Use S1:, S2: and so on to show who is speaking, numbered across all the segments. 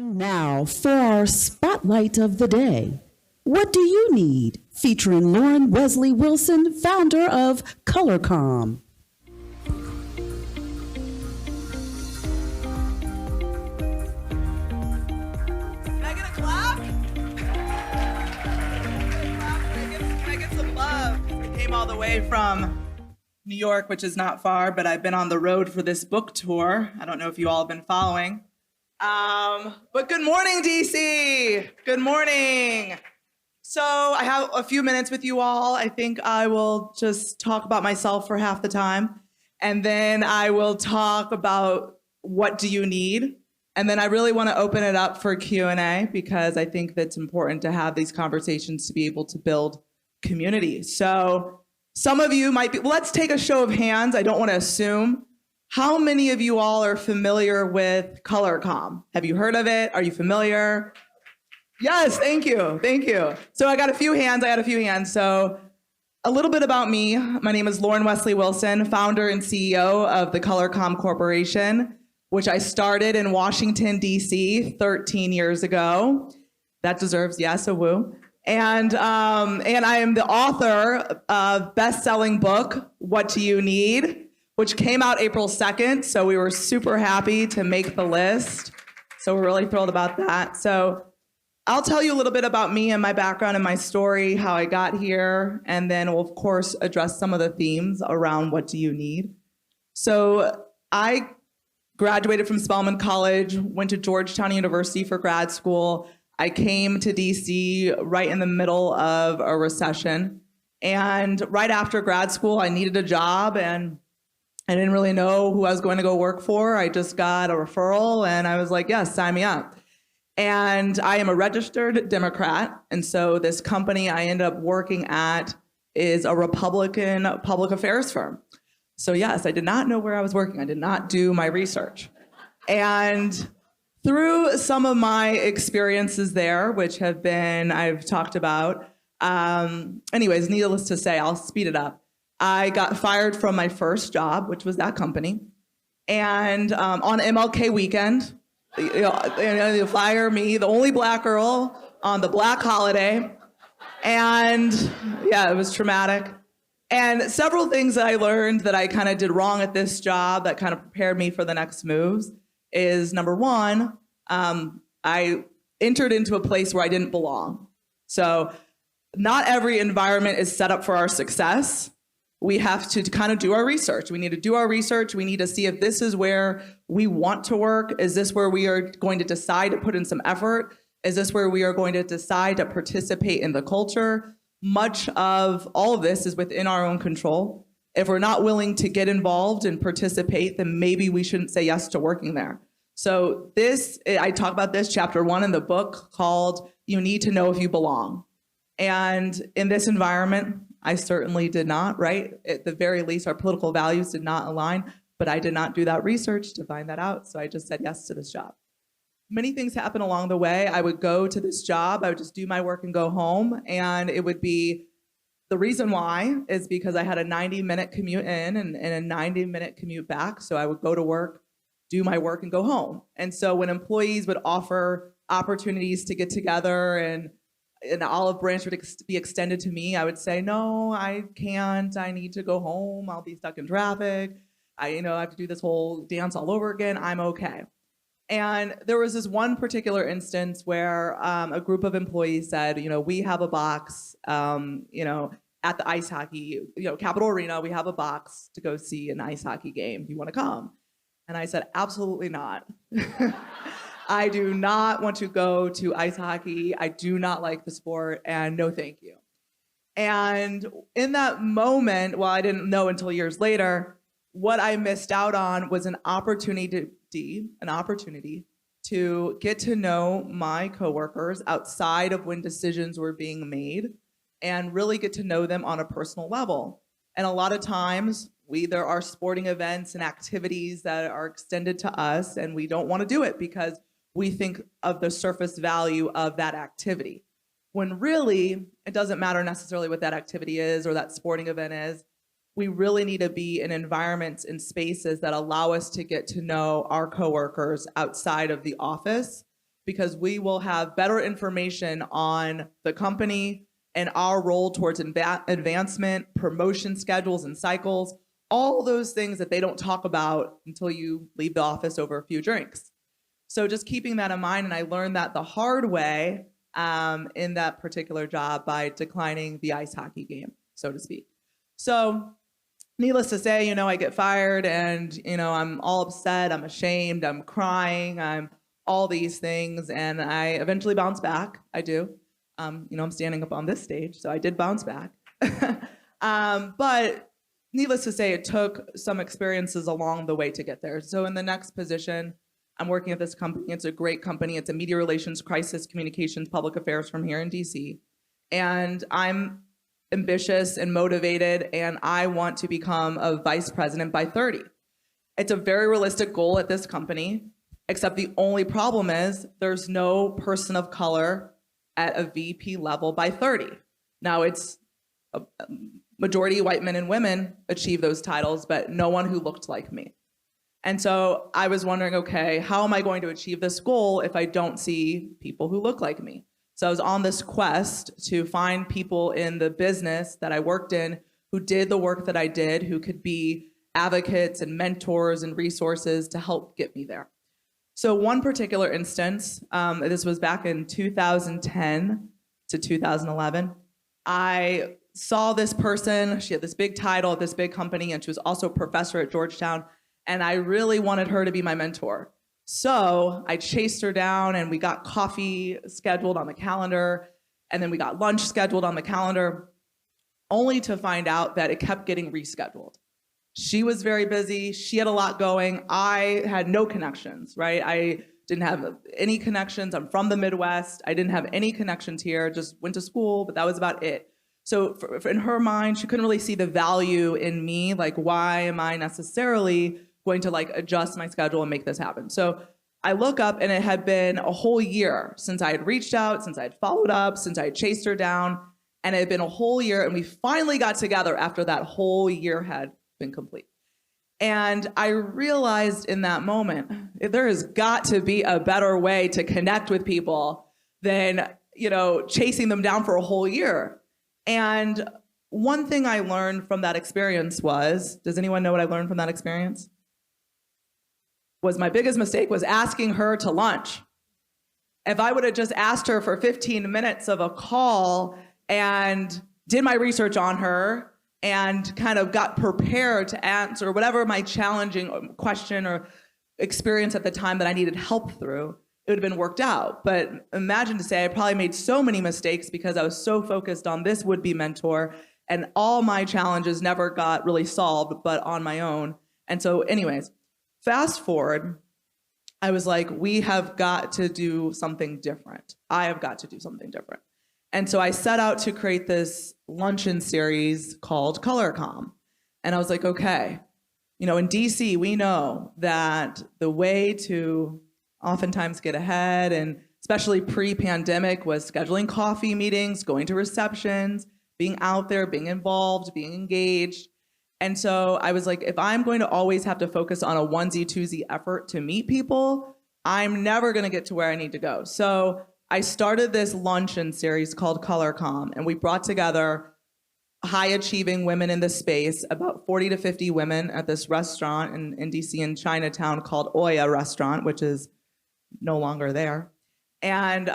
S1: And now for our spotlight of the day. What do you need? Featuring Lauren Wesley Wilson, founder of ColorCom.
S2: Can I get a clap? Can I get some love? I came all the way from New York, which is not far, but I've been on the road for this book tour. I don't know if you all have been following. But good morning, DC. Good morning. So I have a few minutes with you all. I think I will just talk about myself for half the time, and then I will talk about what do you need. And then I really want to open it up for Q&A because I think that's important to have these conversations to be able to build community. So some of you might be, let's take a show of hands. I don't want to assume. How many of you all are familiar with ColorCom? Have you heard of it? Are you familiar? Yes, thank you, thank you. So I got a few hands, So a little bit about me. My name is Lauren Wesley Wilson, founder and CEO of the ColorCom Corporation, which I started in Washington, D.C. 13 years ago. That deserves, yes, a woo. And I am the author of best-selling book, What Do You Need?, which came out April 2nd. So we were super happy to make the list. So we're really thrilled about that. So I'll tell you a little bit about me and my background and my story, how I got here, and then we'll, of course, address some of the themes around what do you need. So I graduated from Spelman College, went to Georgetown University for grad school. I came to DC right in the middle of a recession. And right after grad school, I needed a job, and I didn't really know who I was going to go work for. I just got a referral, and I was like, yes, sign me up. And I am a registered Democrat, and so this company I ended up working at is a Republican public affairs firm. So yes, I did not know where I was working. I did not do my research. And through some of my experiences there, which have been, I've talked about, anyways, needless to say, I'll speed it up. I got fired from my first job, which was that company. And on MLK weekend, you fire me, the only black girl on the black holiday. And yeah, it was traumatic. And several things that I learned that I kind of did wrong at this job that kind of prepared me for the next moves is, number one, I entered into a place where I didn't belong. So not every environment is set up for our success. We have to kind of do our research. We need to do our research. We need to see if this is where we want to work. Is this where we are going to decide to put in some effort? Is this where we are going to decide to participate in the culture? Much of all of this is within our own control. If we're not willing to get involved and participate, then maybe we shouldn't say yes to working there. So I talk about this, chapter 1 in the book, called You Need to Know If You Belong. And in this environment, I certainly did not, right? At the very least, our political values did not align, but I did not do that research to find that out. So I just said yes to this job. Many things happened along the way. I would go to this job, I would just do my work and go home. And it would be, the reason why is because I had a 90-minute commute in and a 90-minute commute back. So I would go to work, do my work, and go home. And so when employees would offer opportunities to get together and an olive branch would be extended to me, I would say, no, I can't. I need to go home. I'll be stuck in traffic. I have to do this whole dance all over again. I'm okay. And there was this one particular instance where a group of employees said, we have a box, at the ice hockey, Capitol Arena, we have a box to go see an ice hockey game. Do you want to come? And I said, absolutely not. I do not want to go to ice hockey. I do not like the sport, and no thank you. And in that moment, well, I didn't know until years later, what I missed out on was an opportunity to get to know my coworkers outside of when decisions were being made and really get to know them on a personal level. And a lot of times, there are sporting events and activities that are extended to us, and we don't want to do it because we think of the surface value of that activity. When really, it doesn't matter necessarily what that activity is or that sporting event is. We really need to be in environments and spaces that allow us to get to know our coworkers outside of the office because we will have better information on the company and our role towards advancement, promotion schedules and cycles, all those things that they don't talk about until you leave the office over a few drinks. So just keeping that in mind, and I learned that the hard way in that particular job by declining the ice hockey game, so to speak. So needless to say, I get fired and, I'm all upset, I'm ashamed, I'm crying, I'm all these things, and I eventually bounce back. I do. I'm standing up on this stage, so I did bounce back. But needless to say, it took some experiences along the way to get there. So in the next position, I'm working at this company. It's a great company. It's a media relations, crisis communications, public affairs from here in DC. And I'm ambitious and motivated, and I want to become a vice president by 30. It's a very realistic goal at this company, except the only problem is there's no person of color at a VP level by 30. Now, it's a majority white men and women achieve those titles, but no one who looked like me. And so I was wondering, okay, how am I going to achieve this goal if I don't see people who look like me? So I was on this quest to find people in the business that I worked in who did the work that I did, who could be advocates and mentors and resources to help get me there. So one particular instance, this was back in 2010 to 2011, I saw this person. She had this big title at this big company, and she was also a professor at Georgetown, and I really wanted her to be my mentor. So I chased her down, and we got coffee scheduled on the calendar, and then we got lunch scheduled on the calendar, only to find out that it kept getting rescheduled. She was very busy. She had a lot going. I had no connections, right? I didn't have any connections. I'm from the Midwest. I didn't have any connections here, just went to school, but that was about it. So in her mind, she couldn't really see the value in me. Like, why am I necessarily going to adjust my schedule and make this happen? So I look up, and it had been a whole year since I had reached out, since I had followed up, since I had chased her down, and it had been a whole year, and we finally got together after that whole year had been complete. And I realized in that moment, there has got to be a better way to connect with people than, chasing them down for a whole year. And one thing I learned from that experience was, does anyone know what I learned from that experience? Was my biggest mistake was asking her to lunch. If I would have just asked her for 15 minutes of a call and did my research on her and kind of got prepared to answer whatever my challenging question or experience at the time that I needed help through, it would have been worked out. But imagine to say I probably made so many mistakes because I was so focused on this would-be mentor, and all my challenges never got really solved, but on my own. And so anyways, fast forward, I was like, we have got to do something different. I have got to do something different. And so I set out to create this luncheon series called ColorCom. And I was like, okay, in DC, we know that the way to oftentimes get ahead, and especially pre-pandemic, was scheduling coffee meetings, going to receptions, being out there, being involved, being engaged. And so I was like, if I'm going to always have to focus on a onesie, twosie effort to meet people, I'm never going to get to where I need to go. So I started this luncheon series called ColorCom, and we brought together high-achieving women in the space, about 40 to 50 women at this restaurant in DC in Chinatown called Oya Restaurant, which is no longer there. And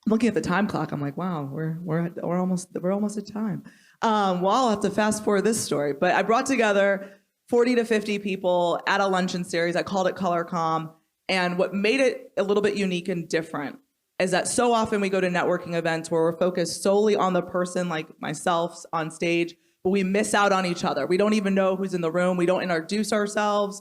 S2: looking at the time clock, I'm like, wow, we're almost at time. Well, I'll have to fast forward this story, but I brought together 40 to 50 people at a luncheon series. I called it ColorCom, and what made it a little bit unique and different is that so often we go to networking events where we're focused solely on the person, like myself on stage, but we miss out on each other. We don't even know who's in the room. We don't introduce ourselves.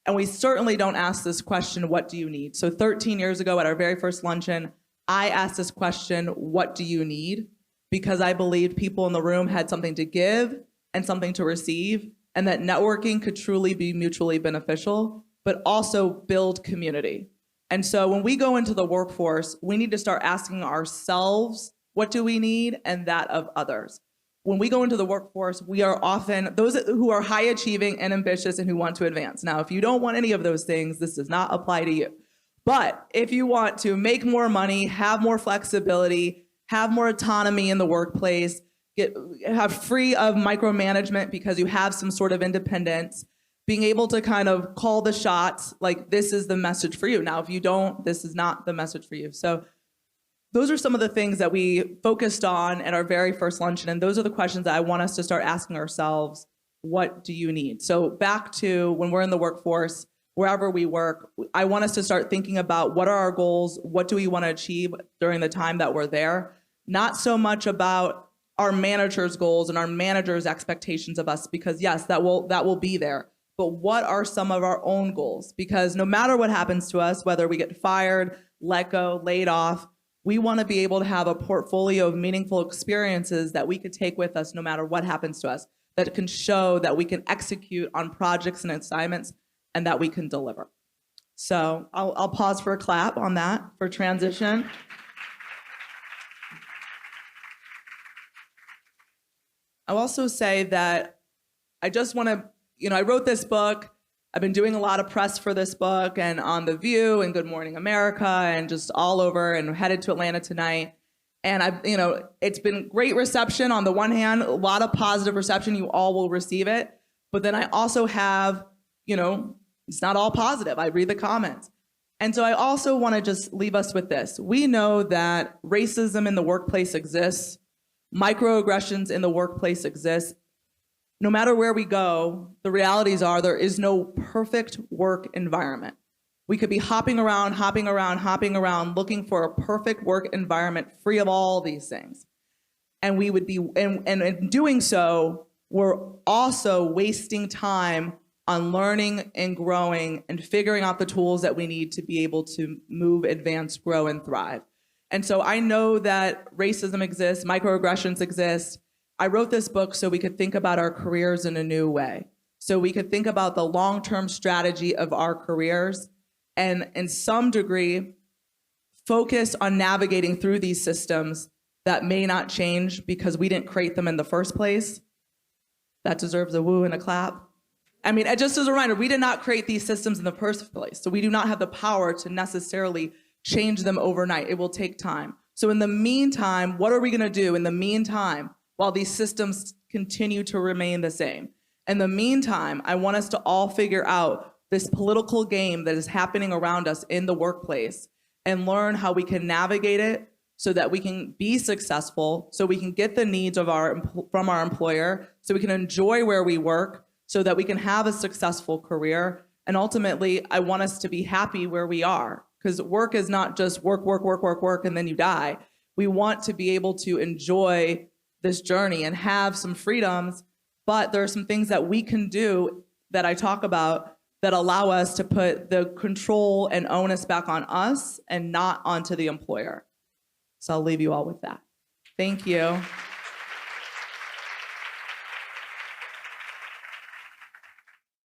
S2: And we certainly don't ask this question, what do you need? So 13 years ago at our very first luncheon, I asked this question, what do you need? Because I believed people in the room had something to give and something to receive, and that networking could truly be mutually beneficial, but also build community. And so when we go into the workforce, we need to start asking ourselves, what do we need, and that of others. When we go into the workforce, we are often those who are high achieving and ambitious and who want to advance. Now, if you don't want any of those things, this does not apply to you. But if you want to make more money, have more flexibility, have more autonomy in the workplace, have free of micromanagement because you have some sort of independence, being able to kind of call the shots, like this is the message for you. Now, if you don't, this is not the message for you. So those are some of the things that we focused on at our very first luncheon. And those are the questions that I want us to start asking ourselves. What do you need? So back to when we're in the workforce, wherever we work, I want us to start thinking about what are our goals? What do we want to achieve during the time that we're there? Not so much about our manager's goals and our manager's expectations of us, because yes, that will be there. But what are some of our own goals? Because no matter what happens to us, whether we get fired, let go, laid off, we want to be able to have a portfolio of meaningful experiences that we could take with us no matter what happens to us, that can show that we can execute on projects and assignments and that we can deliver. So I'll pause for a clap on that for transition. I'll also say that I just want to, I wrote this book. I've been doing a lot of press for this book and on The View and Good Morning America and just all over, and headed to Atlanta tonight. And it's been great reception. On the one hand, a lot of positive reception. You all will receive it. But then I also have, it's not all positive. I read the comments. And so I also want to just leave us with this. We know that racism in the workplace exists. Microaggressions in the workplace exist. No matter where we go, the realities are there is no perfect work environment. We could be hopping around, looking for a perfect work environment free of all these things. And we would be, and in doing so, we're also wasting time on learning and growing and figuring out the tools that we need to be able to move, advance, grow, and thrive. And so I know that racism exists, microaggressions exist. I wrote this book so we could think about our careers in a new way. So we could think about the long-term strategy of our careers and in some degree, focus on navigating through these systems that may not change because we didn't create them in the first place. That deserves a woo and a clap. I mean, just as a reminder, we did not create these systems in the first place. So we do not have the power to necessarily change them overnight. It will take time. So in the meantime, what are we going to do in the meantime while these systems continue to remain the same? In the meantime, I want us to all figure out this political game that is happening around us in the workplace and learn how we can navigate it so that we can be successful, so we can get the needs of from our employer, so we can enjoy where we work, so that we can have a successful career. And ultimately, I want us to be happy where we are, because work is not just work, and then you die. We want to be able to enjoy this journey and have some freedoms, but there are some things that we can do that I talk about that allow us to put the control and onus back on us and not onto the employer. So I'll leave you all with that. Thank you.